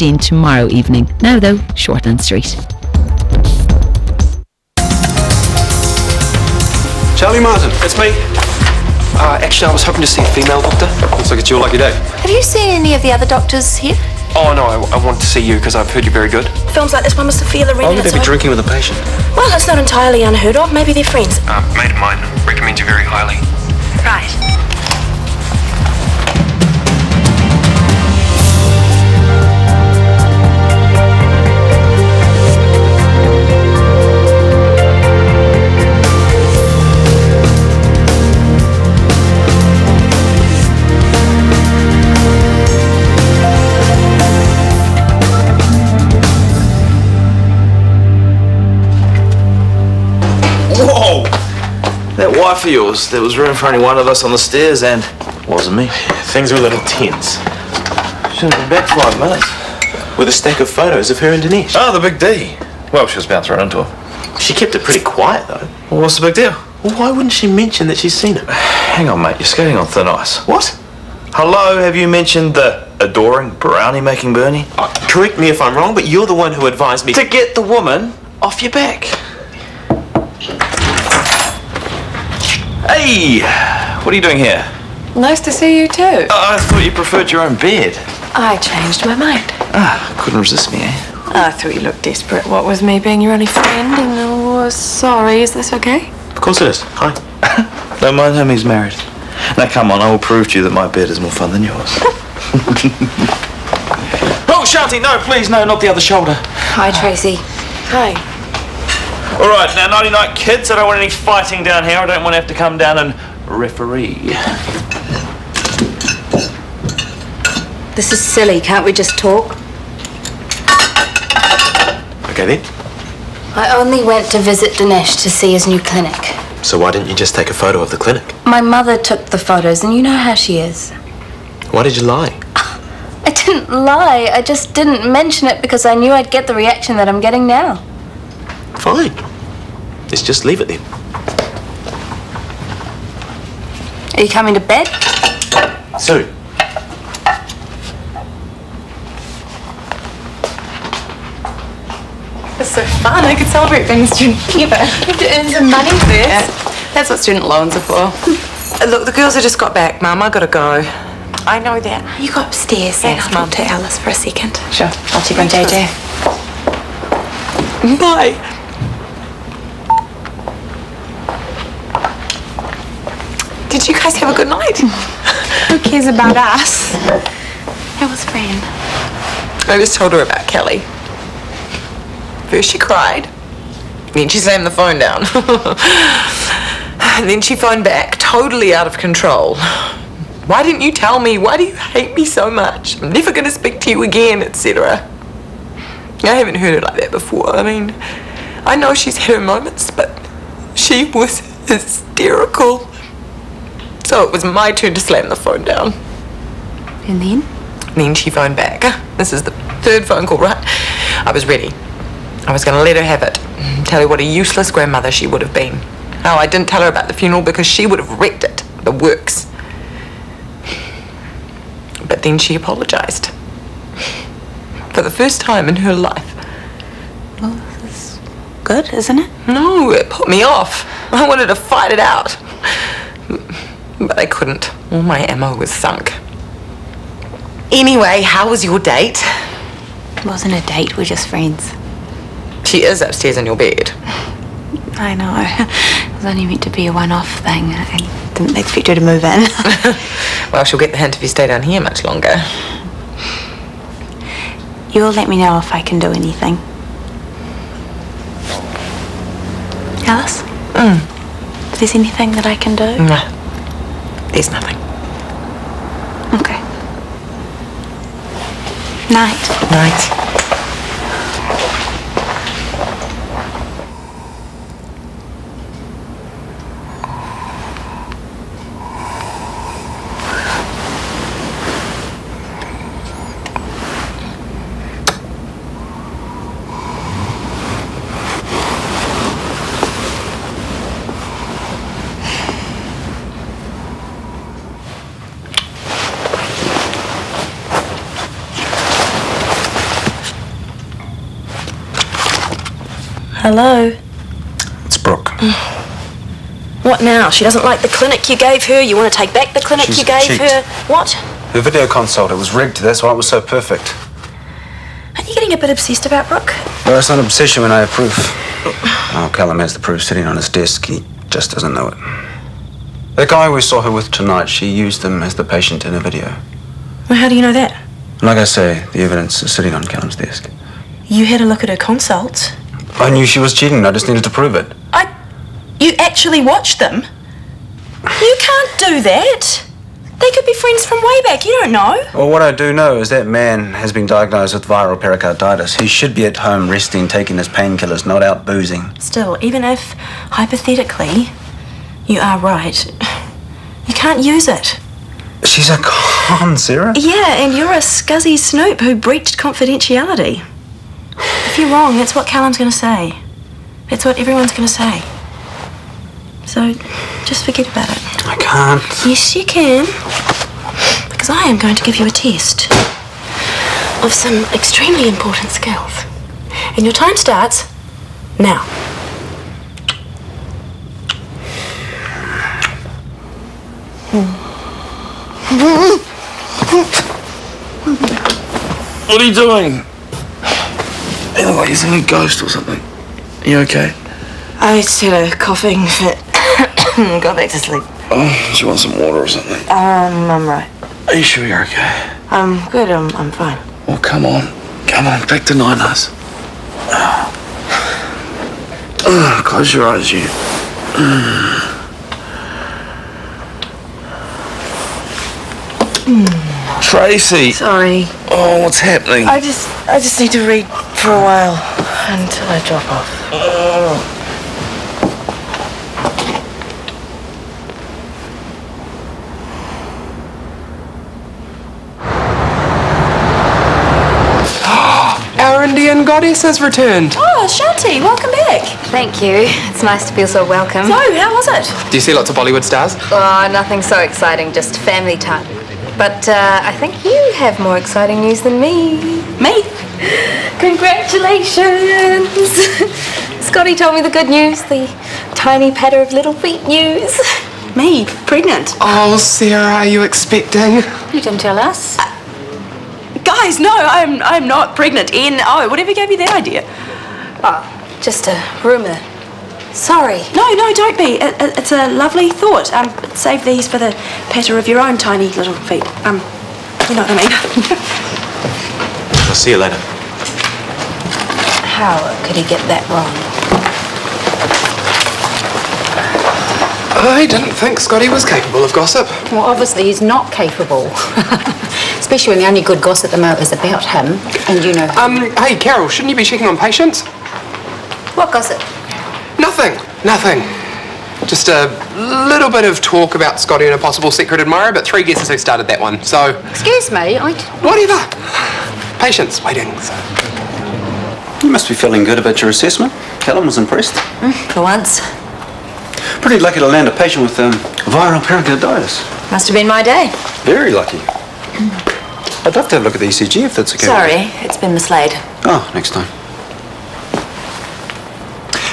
8:15 tomorrow evening. Now though, Shortland Street. Charlie Martin, it's me. Actually, I was hoping to see a female doctor. Looks like it's your lucky day. Have you seen any of the other doctors here? Oh, no, I want to see you because I've heard you're very good. Films like this one must have feel arena. Why would they be drinking with a patient? Well, that's not entirely unheard of. Maybe they're friends. A mate of mine recommends you very highly. Right. Whoa! That wife of yours, there was room for only one of us on the stairs and wasn't me. Things are a little tense. Shouldn't have been back 5 minutes. With a stack of photos of her and Dinesh. Oh, the big D. Well, she was about thrown into her. She kept it pretty quiet, though. Well, what's the big deal? Well, why wouldn't she mention that she's seen it? Hang on, mate. You're skating on thin ice. What? Hello, have you mentioned the adoring brownie-making Bernie? Correct me if I'm wrong, but you're the one who advised me To get the woman off your back. Hey! What are you doing here? Nice to see you too. I thought you preferred your own bed. I changed my mind. Couldn't resist me, eh? I thought you looked desperate. What with me being your only friend? And sorry, is this okay? Of course it is. Hi. Don't mind him, he's married. Now come on, I will prove to you that my bed is more fun than yours. Oh, Shanti, no, please, no, not the other shoulder. Hi, Tracy. Hi. All right, now, nighty-night, kids. I don't want any fighting down here. I don't want to have to come down and referee. This is silly. Can't we just talk? Okay then. I only went to visit Dinesh to see his new clinic. So why didn't you just take a photo of the clinic? My mother took the photos, and you know how she is. Why did you lie? I didn't lie. I just didn't mention it because I knew I'd get the reaction that I'm getting now. Fine. Let's just leave it then. Are you coming to bed? Soon. It's so fun. I could celebrate being a student here, but I have to earn some money first. Yeah. That's what student loans are for. Look, the girls have just got back, Mum. I gotta go. I know that. You go upstairs and I'll talk to Alice for a second. Sure. I'll check on JJ. Bye. Did you guys have a good night? Who cares about us? How was Fran? I just told her about Kelly. First she cried, then she slammed the phone down. And then she phoned back, totally out of control. Why didn't you tell me? Why do you hate me so much? I'm never going to speak to you again, etc. I haven't heard it like that before. I mean, I know she's had her moments, but she was hysterical. So it was my turn to slam the phone down. And then? Then she phoned back. This is the third phone call, right? I was ready. I was going to let her have it. Tell her what a useless grandmother she would have been. Oh, I didn't tell her about the funeral because she would have wrecked it. The works. But then she apologised. For the first time in her life. Well, this is good, isn't it? No, it put me off. I wanted to fight it out. But I couldn't. All my ammo was sunk. Anyway, how was your date? It wasn't a date, we're just friends. She is upstairs in your bed. I know. It was only meant to be a one-off thing. I didn't expect her to move in. Well, she'll get the hint if you stay down here much longer. You'll let me know if I can do anything. Alice? If there's anything that I can do? No. There's nothing. Okay. Night. Night. Hello? It's Brooke. What now? She doesn't like the clinic you gave her? You want to take back the clinic She's you gave cheated. her? What? Her video consult, it was rigged. That's why it was so perfect. Are you getting a bit obsessed about Brooke? Well, it's not an obsession when I have proof. Oh, Callum has the proof sitting on his desk. He just doesn't know it. The guy we saw her with tonight, she used him as the patient in a video. Well, how do you know that? Like I say, the evidence is sitting on Callum's desk. You had a look at her consults. I knew she was cheating. I just needed to prove it. You actually watched them? You can't do that. They could be friends from way back. You don't know. Well, what I do know is that man has been diagnosed with viral pericarditis. He should be at home resting, taking his painkillers, not out boozing. Still, even if, hypothetically, you are right, you can't use it. She's a con, Sarah. Yeah, and you're a scuzzy snoop who breached confidentiality. If you're wrong, that's what Callum's going to say. That's what everyone's going to say. So, just forget about it. I can't. Yes, you can. Because I am going to give you a test of some extremely important skills. And your time starts now. What are you doing? You look like you're seeing a ghost or something. Are you okay? I just had a coughing fit. Go back to sleep. Oh, do you want some water or something? I'm right. Are you sure you're okay? I'm good. I'm fine. Well, come on. Come on, back to Nina's. Close your eyes, you. Tracy. Sorry. Oh, what's happening? I just need to read for a while until I drop off. Our Indian goddess has returned. Oh, Shanti, welcome back. Thank you. It's nice to feel so welcome. So, how was it? Do you see lots of Bollywood stars? Oh, nothing so exciting, just family time. But I think you have more exciting news than me. Me? Congratulations! Scotty told me the good news, the tiny patter of little feet news. Me? Pregnant? Oh, Sarah, are you expecting? You didn't tell us. Guys, no, I'm not pregnant. N-O, whatever gave you that idea? Oh, just a rumour. Sorry. No, don't be. It's a lovely thought. Save these for the patter of your own tiny little feet. You know what I mean. I'll see you later. How could he get that wrong? I didn't think Scotty was capable of gossip. Well, obviously he's not capable. Especially when the only good gossip at the moment is about him, and you know... Hey, Carol, shouldn't you be checking on patients? What gossip? Nothing. Just a little bit of talk about Scotty and a possible secret admirer, but 3 guesses who started that one, so... Excuse me, Whatever. Patients waiting, so... You must be feeling good about your assessment. Callum was impressed. For once. Pretty lucky to land a patient with viral pericarditis. Must have been my day. Very lucky. I'd love to have a look at the ECG if that's okay. Sorry, it's been mislaid. Oh, next time.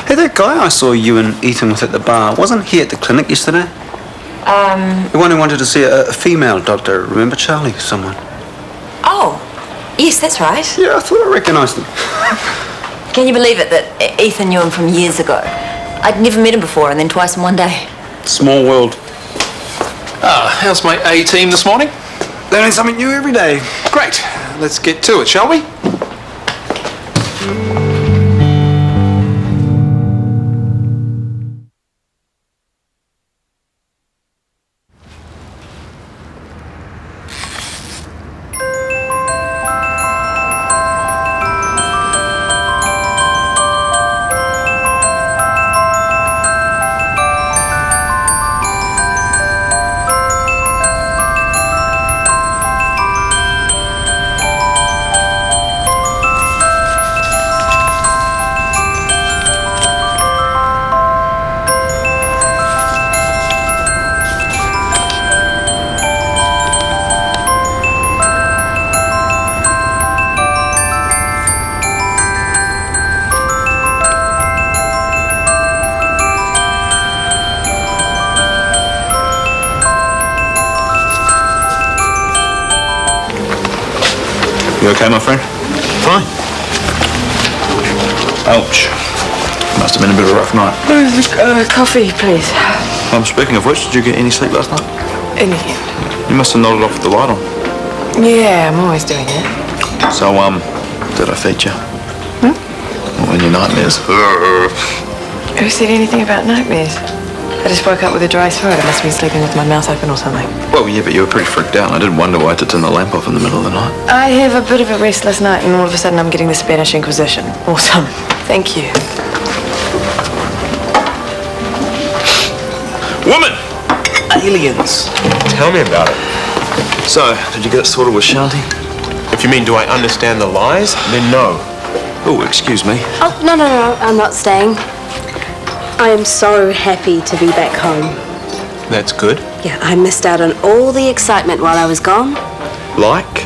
Hey, that guy I saw you and Ethan with at the bar, wasn't he at the clinic yesterday? The one who wanted to see a female doctor. Remember Charlie, someone? Oh, yes, that's right. Yeah, I thought I recognised him. Can you believe it that Ethan knew him from years ago? I'd never met him before, and then twice in one day. Small world. How's my A-team this morning? Learning something new every day. Great. Let's get to it, shall we? You okay, my friend? Fine. Ouch. Must have been a bit of a rough night. Coffee, please. Speaking of which, did you get any sleep last night? Anything. You must have nodded off with the light on. Yeah, I'm always doing it. So, did I feed you? What in your nightmares? Who said anything about nightmares? I just woke up with a dry throat. I must have been sleeping with my mouth open or something. Well, yeah, but you were pretty freaked out. I did wonder why I had to turn the lamp off in the middle of the night. I have a bit of a restless night, and all of a sudden I'm getting the Spanish Inquisition. Awesome. Thank you. Woman! Aliens! Tell me about it. So, did you get it sorted with Shanti? If you mean, do I understand the lies? Then no. Oh, excuse me. Oh, no, I'm not staying. I am so happy to be back home. That's good. Yeah, I missed out on all the excitement while I was gone. Like?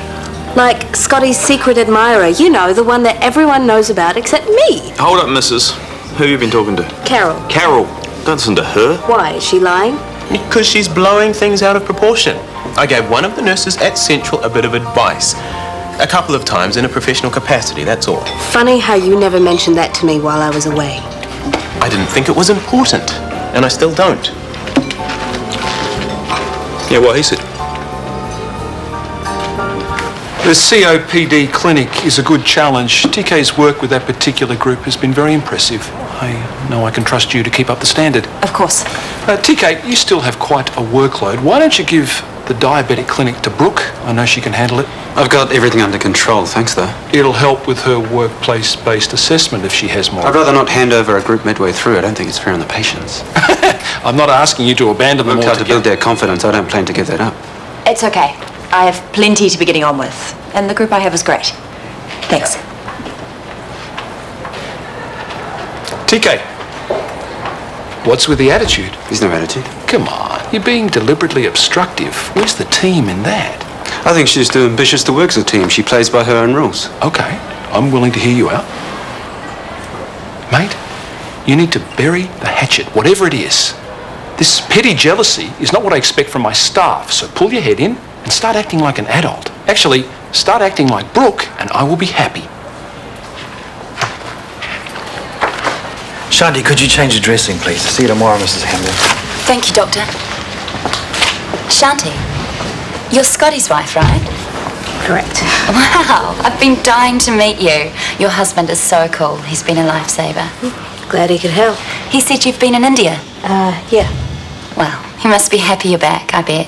Like Scotty's secret admirer, you know, the one that everyone knows about except me. Hold up, missus. Who have you been talking to? Carol. Carol. Don't listen to her. Why, is she lying? Because she's blowing things out of proportion. I gave one of the nurses at Central a bit of advice. A couple of times in a professional capacity, that's all. Funny how you never mentioned that to me while I was away. I didn't think it was important, and I still don't. Yeah, what he said. The COPD clinic is a good challenge. TK's work with that particular group has been very impressive. I know I can trust you to keep up the standard. Of course. TK, you still have quite a workload. Why don't you give the diabetic clinic to Brooke? I know she can handle it. I've got everything under control, thanks though. It'll help with her workplace-based assessment if she has more. I'd rather not hand over a group midway through. I don't think it's fair on the patients. I'm not asking you to abandon them Worked hard to altogether. build their confidence. I don't plan to give that up. It's okay. I have plenty to be getting on with. And the group I have is great. Thanks. TK, what's with the attitude? There's no attitude. Come on, you're being deliberately obstructive. Where's the team in that? I think she's too ambitious to work as a team. She plays by her own rules. Okay, I'm willing to hear you out. Mate, you need to bury the hatchet, whatever it is. This petty jealousy is not what I expect from my staff, so pull your head in and start acting like an adult. Actually, start acting like Brooke and I will be happy. Shanti, could you change the dressing, please? See you tomorrow, Mrs. Hamlin. Thank you, Doctor. Shanti, you're Scotty's wife, right? Correct. Wow, I've been dying to meet you. Your husband is so cool. He's been a lifesaver. Glad he could help. He said you've been in India. Yeah. Well, he must be happy you're back, I bet.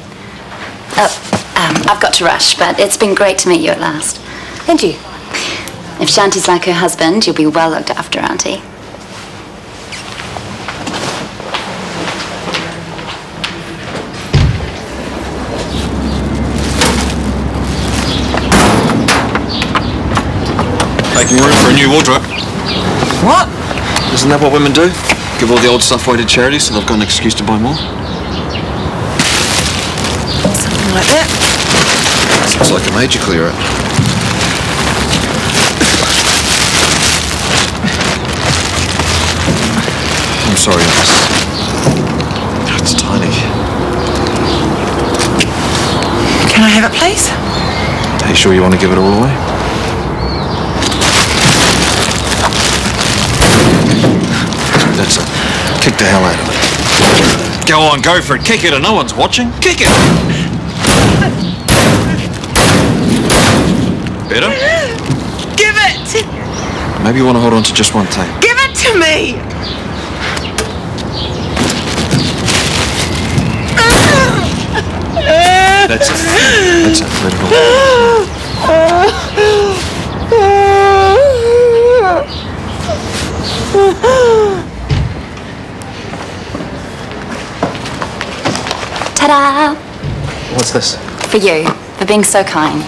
I've got to rush, but it's been great to meet you at last. And you? If Shanti's like her husband, you'll be well looked after, Auntie. Making room for a new wardrobe. What? Isn't that what women do? Give all the old stuff away to charity so they've got an excuse to buy more? Something like that. Seems like a major clear out. I'm sorry, Alice. It's tiny. Can I have it, please? Are you sure you want to give it all away? That's it. Kick the hell out of it. Go on, go for it. Kick it and no one's watching. Kick it! Better? Give it! Maybe you want to hold on to just one thing. Give it to me! That's it. That's it. Let it all. Ta-da! What's this? For you, for being so kind.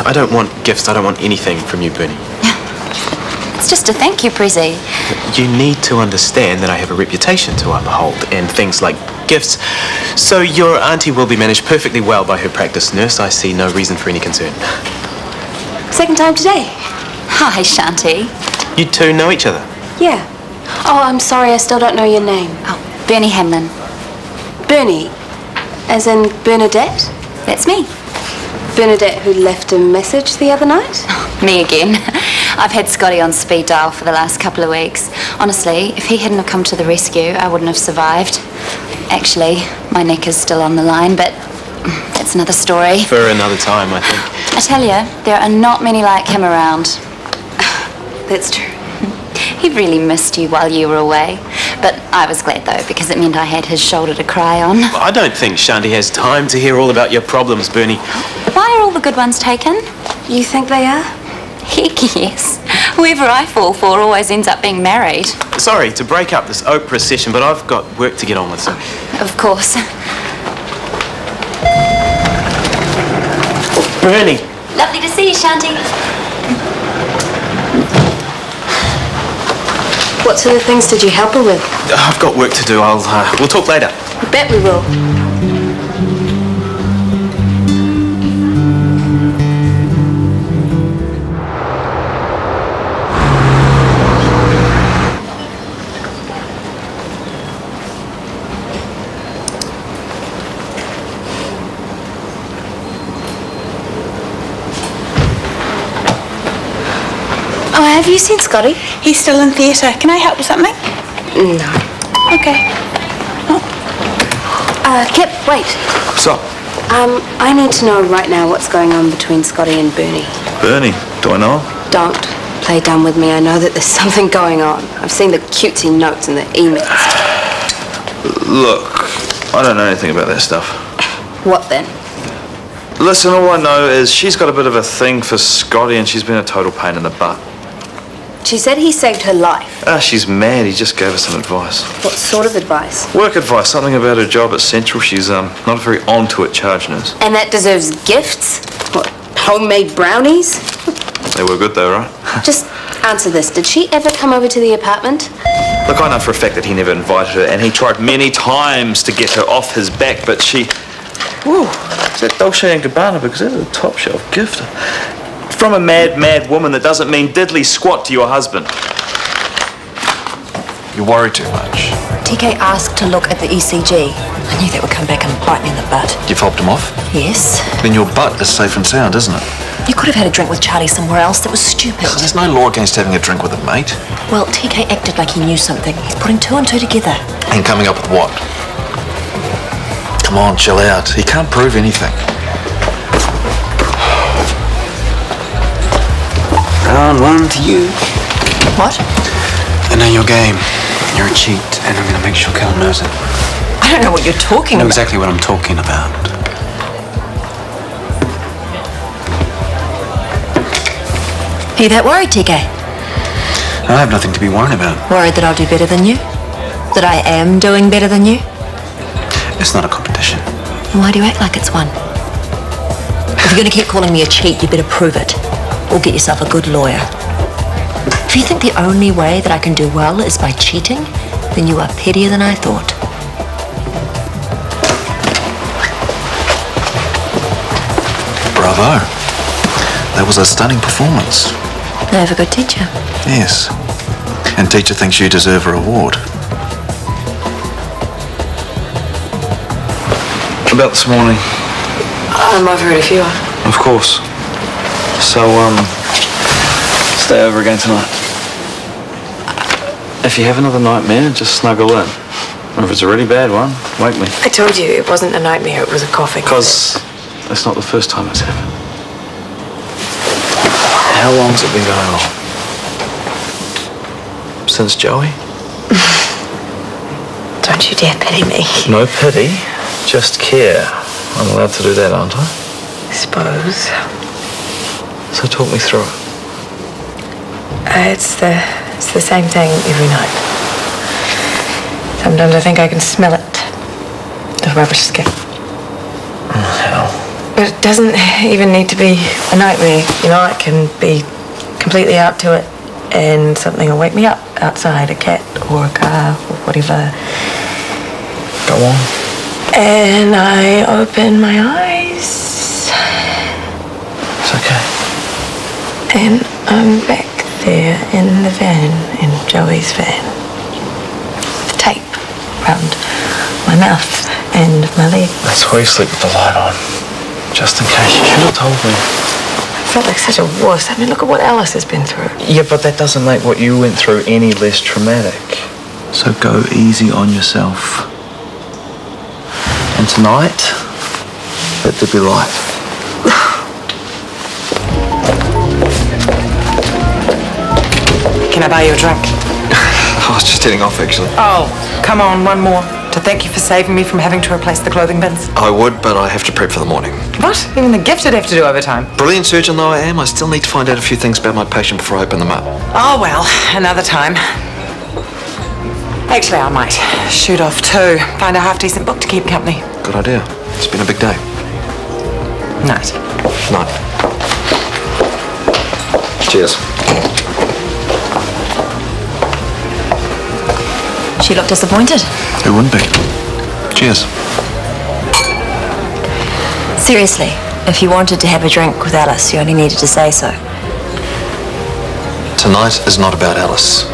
I don't want gifts. I don't want anything from you, Bernie. It's just a thank you, Prissy. You need to understand that I have a reputation to uphold and things like gifts. So your auntie will be managed perfectly well by her practice nurse. I see no reason for any concern. Second time today. Hi, Shanti. You two know each other? Yeah. Oh, I'm sorry, I still don't know your name. Oh, Bernie Hamlin. Bernie, as in Bernadette? That's me. Bernadette who left a message the other night? Me again. I've had Scotty on speed dial for the last couple of weeks. Honestly, if he hadn't have come to the rescue, I wouldn't have survived. Actually, my neck is still on the line, but that's another story. For another time, I think. I tell you, there are not many like him around. That's true. He really missed you while you were away. But I was glad, though, because it meant I had his shoulder to cry on. I don't think Shanti has time to hear all about your problems, Bernie. Why are all the good ones taken? You think they are? Heck yes. Whoever I fall for always ends up being married. Sorry to break up this Oprah session, but I've got work to get on with, so... Of course. Bernie! Lovely to see you, Shanti. What sort of things did you help her with? I've got work to do. We'll talk later. I bet we will. Oh, have you seen Scotty? He's still in theatre. Can I help with something? No. Okay. Kip, wait. What's up? I need to know right now what's going on between Scotty and Bernie. Bernie, do I know? Don't play dumb with me. I know that there's something going on. I've seen the cutesy notes and the emails. Look, I don't know anything about that stuff. What then? Listen, all I know is she's got a bit of a thing for Scotty and she's been a total pain in the butt. She said he saved her life. She's mad. He just gave her some advice. What sort of advice? Work advice, something about her job at Central. She's not a very on-to-it charge nurse. And that deserves gifts? What, homemade brownies? They were good though, right? Just answer this. Did she ever come over to the apartment? Look, I know for a fact that he never invited her, and he tried many times to get her off his back, but she... Whew, it's that Dolce & Gabbana, because that's a top shelf gift. From a mad, mad woman that doesn't mean diddly squat to your husband. You worry too much. TK asked to look at the ECG. I knew that would come back and bite me in the butt. You've helped him off? Yes. Then your butt is safe and sound, isn't it? You could have had a drink with Charlie somewhere else. That was stupid. There's no law against having a drink with a mate. Well, TK acted like he knew something. He's putting two and two together. And coming up with what? Come on, chill out. He can't prove anything. Round one to you. What? I know your game. You're a cheat, and I'm going to make sure Cal knows it. I don't know what you're talking I know about. exactly what I'm talking about. Are you that worried, TK? I have nothing to be worried about. Worried that I'll do better than you? That I am doing better than you? It's not a competition. Then why do you act like it's one? If you're going to keep calling me a cheat, you better prove it. Or get yourself a good lawyer. If you think the only way that I can do well is by cheating, then you are pettier than I thought. Bravo. That was a stunning performance. I have a good teacher. Yes. And teacher thinks you deserve a reward. About this morning. I'm over it if you are. Of course. So, stay over again tonight. If you have another nightmare, just snuggle in. Or if it's a really bad one, wake me. I told you it wasn't a nightmare, it was a coughing. Because it's not the first time it's happened. How long's it been going on? Since Joey? Don't you dare pity me. No pity, just care. I'm allowed to do that, aren't I? I suppose. So talk me through it. It's the same thing every night. Sometimes I think I can smell it. The rubbish skin. Oh, hell. But it doesn't even need to be a nightmare. You know, I can be completely out to it and something will wake me up outside, a cat or a car or whatever. Go on. And I open my eyes. It's okay. And I'm back there in the van, in Joey's van. The tape around my mouth and my leg. That's why you sleep with the light on. Just in case, you should have told me. I felt like such a wuss. I mean, look at what Alice has been through. Yeah, but that doesn't make what you went through any less traumatic. So go easy on yourself. And tonight, let there be light. Can I buy you a drink? I was just heading off, actually. Oh, come on, one more. To thank you for saving me from having to replace the clothing bins. I would, but I have to prep for the morning. What? Even the gifted have to do overtime. Brilliant surgeon though I am, I still need to find out a few things about my patient before I open them up. Oh, well, another time. Actually, I might shoot off too. Find a half-decent book to keep company. Good idea. It's been a big day. Night. Night. Cheers. She looked disappointed. Who wouldn't be? Cheers. Seriously, if you wanted to have a drink with Alice, you only needed to say so. Tonight is not about Alice.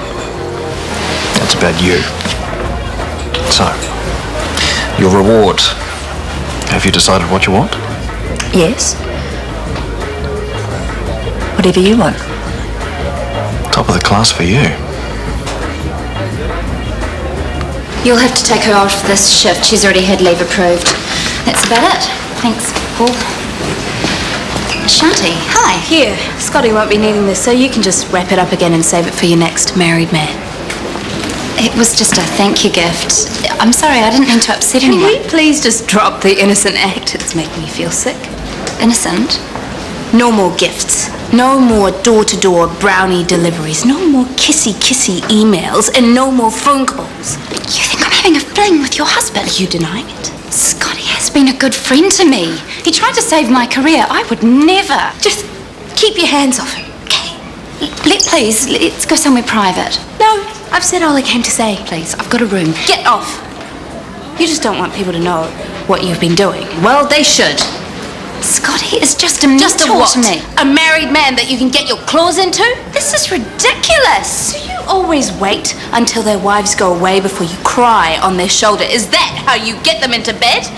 It's about you. So, your reward. Have you decided what you want? Yes. Whatever you want. Top of the class for you. You'll have to take her off this shift. She's already had leave approved. That's about it. Thanks, Paul. Shanti, hi. Here, Scotty won't be needing this, so you can just wrap it up again and save it for your next married man. It was just a thank you gift. I'm sorry, I didn't mean to upset anyone. Can we please just drop the innocent act? It's making me feel sick. Innocent? No more gifts. No more door-to-door brownie deliveries. No more kissy-kissy emails. And no more phone calls. You think I'm having a fling with your husband? Are you denying it? Scotty has been a good friend to me. He tried to save my career. I would never. Just keep your hands off him. Okay. Please, let's go somewhere private. No, I've said all I came to say. Please, I've got a room. Get off. You just don't want people to know what you've been doing. Well, they should. Scotty is just a mentor to me. A married man that you can get your claws into? This is ridiculous. Do you always wait until their wives go away before you cry on their shoulder? Is that how you get them into bed?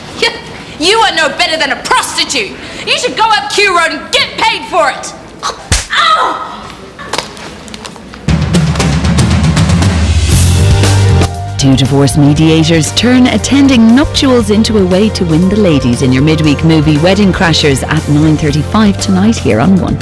You are no better than a prostitute. You should go up Q Road and get paid for it. Ow! Two divorce mediators turn attending nuptials into a way to win the ladies in your midweek movie Wedding Crashers at 9:35 tonight here on 1.